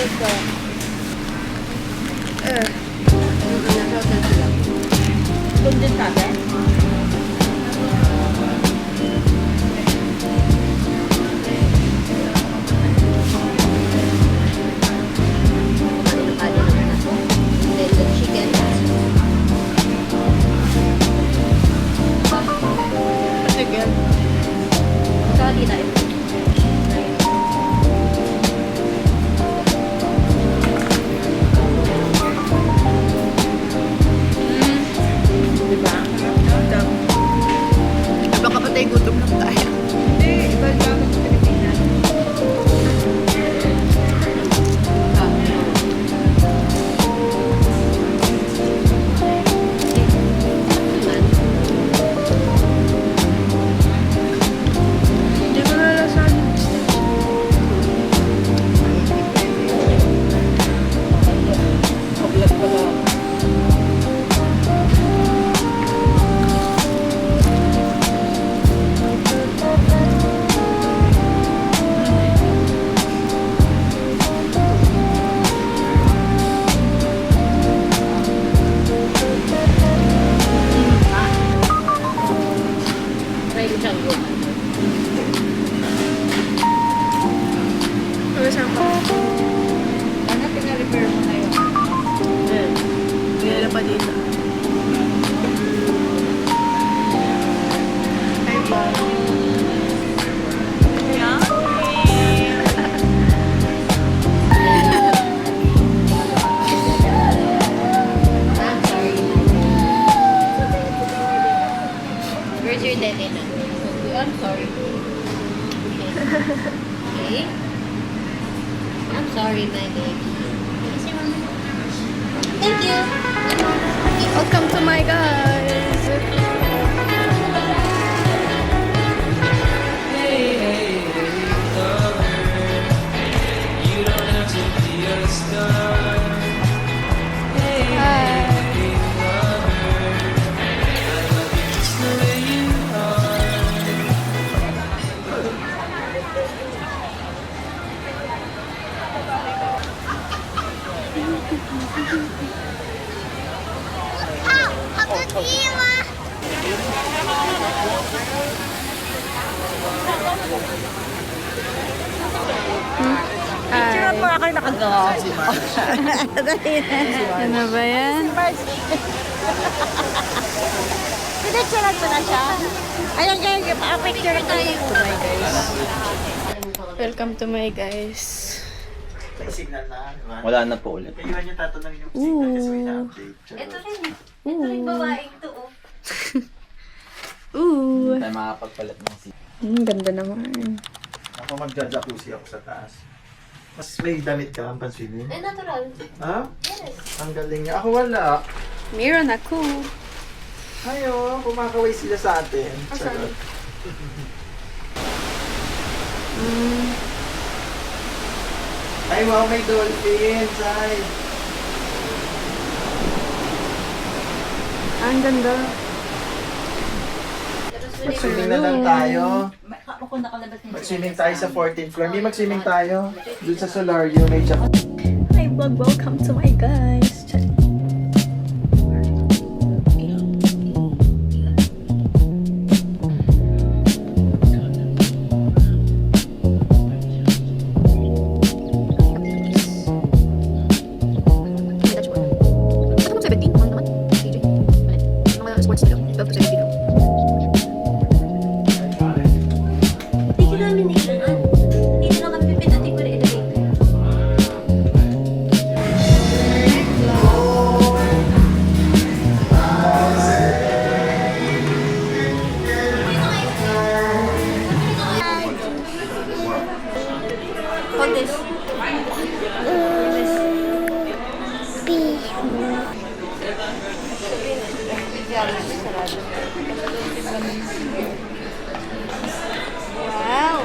ito. Doon din kagad. Again. Sorry na ito. Diba? Baka patay gutom lang tayo. Hindi, iba lang sa Pilipinas. Hindi ko nalasan. Paglag pala. Try ko siyang yun. Ano saan pa? Ano, pina-repair mo na yun? Hindi pa dito. Hi, vlog. Yeah? I'm sorry. Where's your daddy now? I'm sorry. Okay. Okay. I'm sorry, my baby. Thank you. Welcome to my guys. Sino pa kayo nakagawa? Ano ba yan? Pinagsulat mo na siya? Ayan kayo, pa-picture tayo. Welcome to my guys. May signal na, diba? Wala na po ulit. Kaya niya tatanungin yung signal kasi may na-update. Ito rin. Ito rin babaeng to. Oh. Ooh. Hindi tayo makapagpalit ng seat. Ganda naman. Ako mag-jacuzzi ako sa taas. Mas may damit ka ang pan-swimming? Eh, natural. Ha? Yes. Ang galing niya. Ako wala. Meron ako. Ayo, kumakaway sila sa atin. Asan? Charot. Ay, wow, may dolphins. Ay. Ang ganda. Mag-swimming na lang tayo. Ako nakalabas niya. Mag-swimming tayo sa 14th floor. May mag-swimming tayo. Doon sa Solario, may jacuzzi. Hi vlog, welcome to my guys. Hindi ko namin nailangan. Hindi na kami pipindutin ko na elevator. Hold this. Wow.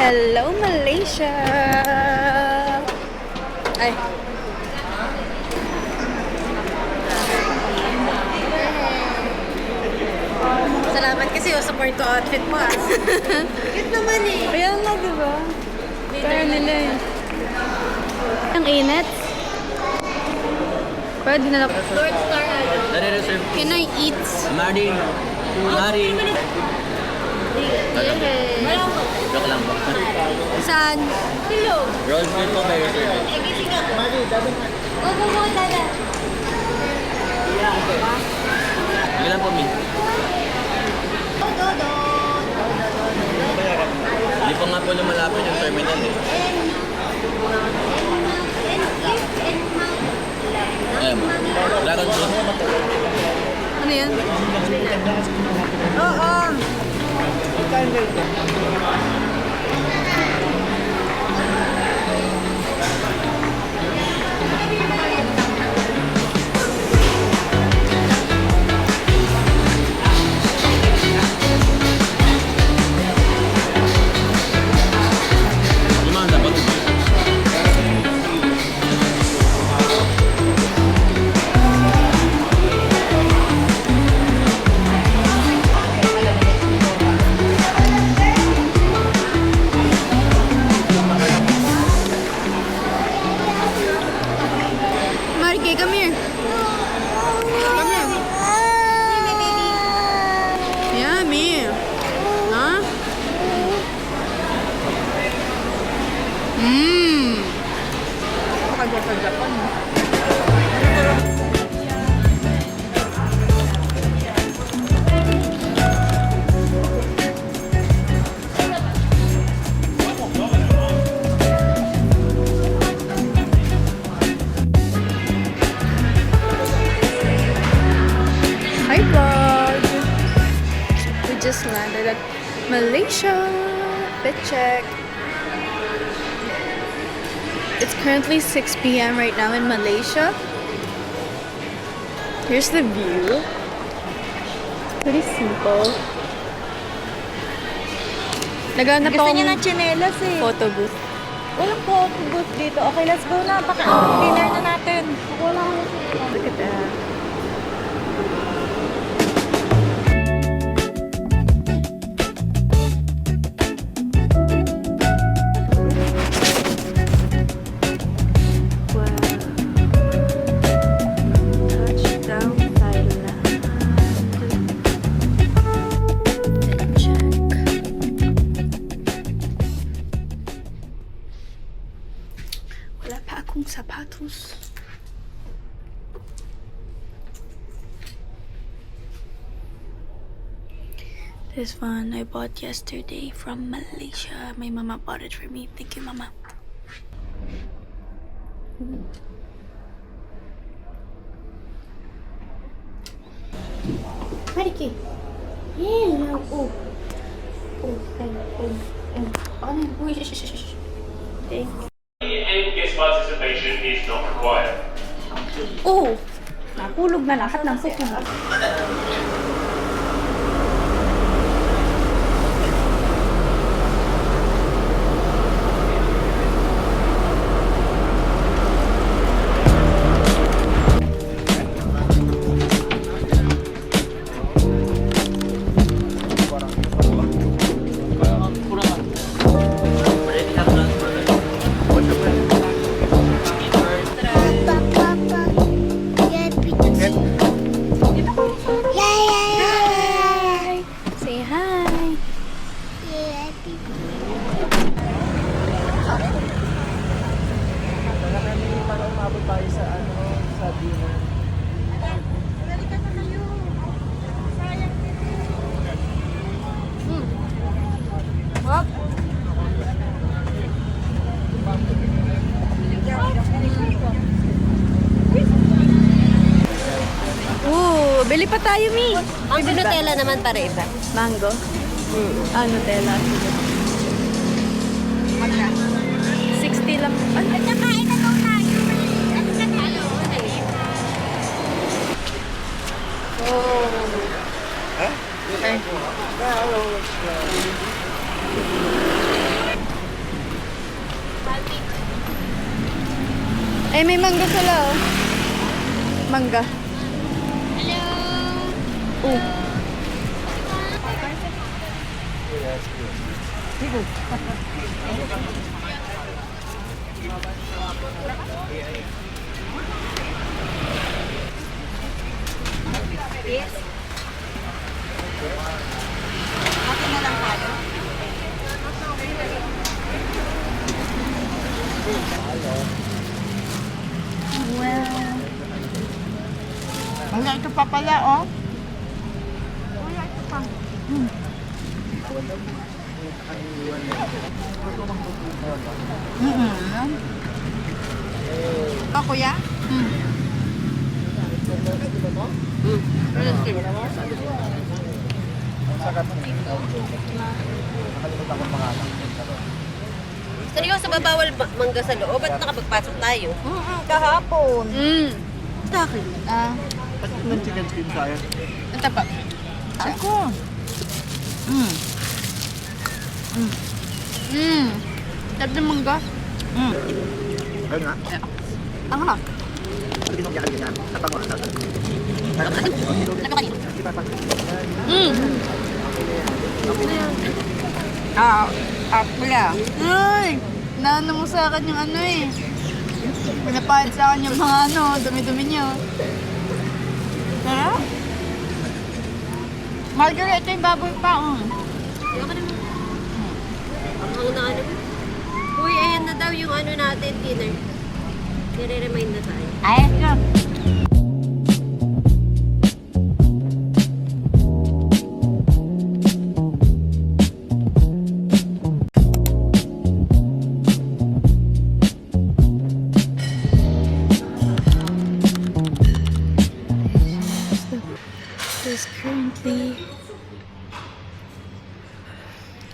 Hello, Malaysia! Ay. Salamat kasi support ko outfit mo ah. Cute naman eh. Kaya nga, di ba? Kaya nila eh. Ang init. Pwede na lang. Lord Star ano? Nare-reserve. Can I eat? Mari. Mari. Yeah. Joke lang po. Saan? Hello. Rolls meal po by reserve. Nagising ako. Go, dada. Ilan po, Min? Do. Hindi po nga po lumalapit yung terminal eh. Ayan mo. Dragon fruit. Ano yan? Oo. Lumanda ba? Marky, come here. Come here. Yummy. Huh? Mmm. Kagwa sa Japan. Hi vlog! We just landed at Malaysia. Fit check. It's currently 6 p.m. right now in Malaysia. Here's the view. Pretty simple. Naghanap Gusto akong niya ng chinelas eh. photo booth. Walang photo booth dito. Okay, let's go na. Baka dinner na natin. Wala Look at that. Touchdown Thailand. Check. Wala pa akong sapatos. This one I bought yesterday from Malaysia. My mama bought it for me. Thank you, mama. Mariki. Hello. Oh. Ano yun? Uy, Thank you. And guest participation is not required. Oh! Nakulog na lahat ng puso mo. Say hi! Para umabot tayo sa sa dinner. Ooh, bili pa tayo, Mi! Ang Nutella naman para iba. Mango? Ah, Nutella. 60 lang. Ay, Nakain na daw tayo. Ano na tayo? Ay. Eh, may mangga sila, oh. Mangga. Hello! Oh. Akin na lang tayo. Wala, ito pa pala, oh. Oh, kuya? Seryoso ba bawal mangga sa loob? Ba't nakapagpasok tayo? Kahapon. Bakit? Ah, Ng chicken skin tayo. ito pa. Ako. Sarap ng mangga. Ayun nga. Ang harap. Pinagyakan kita. Napango. Pala. Ay! Naano mo sa akin yung ano eh. Pinapahid sa akin yung mga ano, dumi-dumi niyo. Sarap? Margaret, ito yung baboy pa. Ang ano? Uy, ayan na daw yung ano natin, dinner. Nire-remind na tayo. Ayos ka. It is currently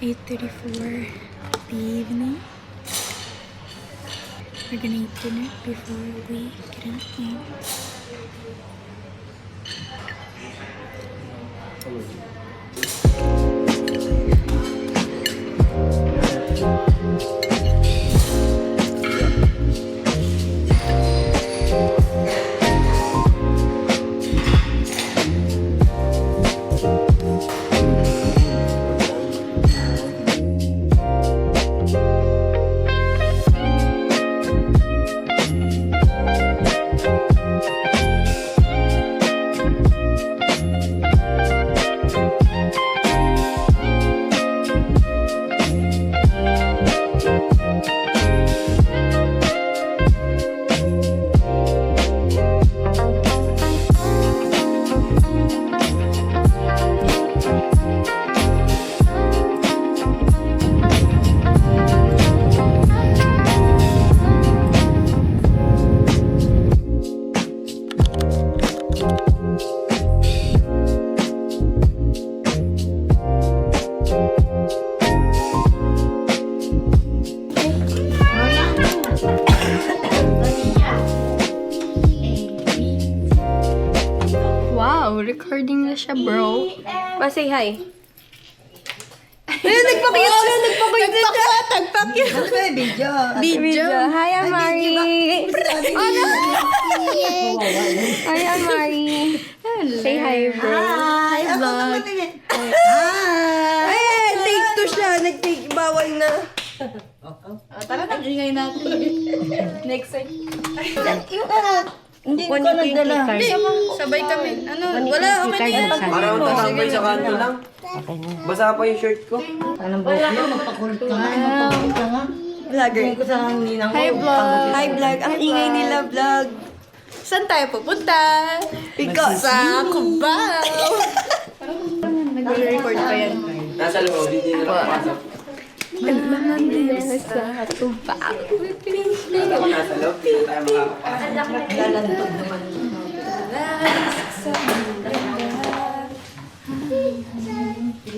8:34 the evening. We're gonna eat dinner before we get on the plane. Wow, recording na siya, bro. Say hi. Ayun, nagpakita siya! Video. Hi, Amari! Ano? Hi, Amari! Say hi, bro. Hi, vlog. Ay, take two siya. Nag-take. Bawal na. Tara, nag-ingay natin. Next time. Hindi ko nagdala. Sabay kami. Ano? Wala, okay na yan. Parang tatambay sa kanto lang. Basa pa yung shirt ko. Vlogger. Hi, vlog. Hi, vlog. Ang ingay nila, vlog. Saan tayo pupunta? Sa Cubao. Nag-record pa yan. Nasa loob, hindi na lang pasok. Sa Cubao. Nasa loob, hindi na tayo makakapasok.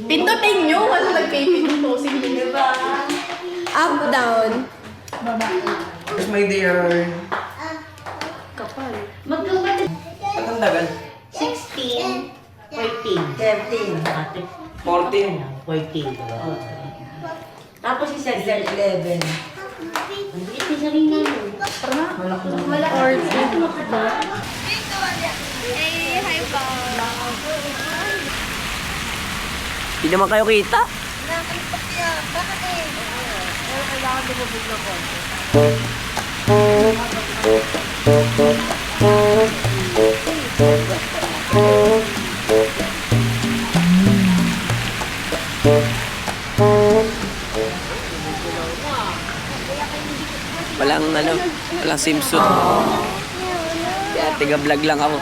Pindutin nyo. Ano nagpipinto? Sige ba? Up, down. Yes, my dear. Ba't ang tagal? 16, 14, 13, 14. 14. Tapos isa 11. Hindi naman kayo kita. Walang swimsuit. Kaya tiga-vlog lang ako.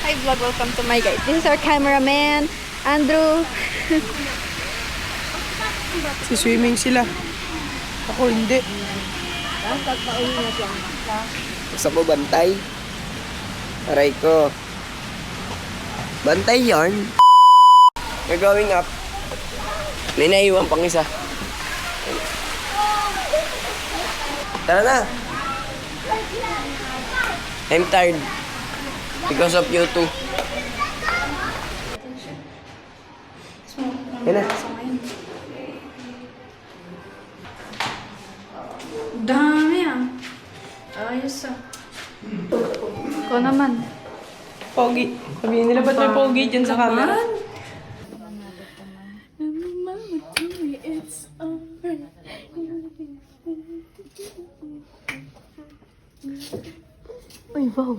Hi vlog, welcome to my guys. This is our cameraman, Andrew. Swimming sila. Ako hindi. Gusto ko bantay. Aray ko. Bantay yarn. We're going up. May naiwan pang isa. Tara na. I'm tired. Because of you two. Yan na. Dami ah. Ayos ah. Ikaw naman. Pogi. Sabihin nila ba't may pogi dyan sa camera? Uy, wow.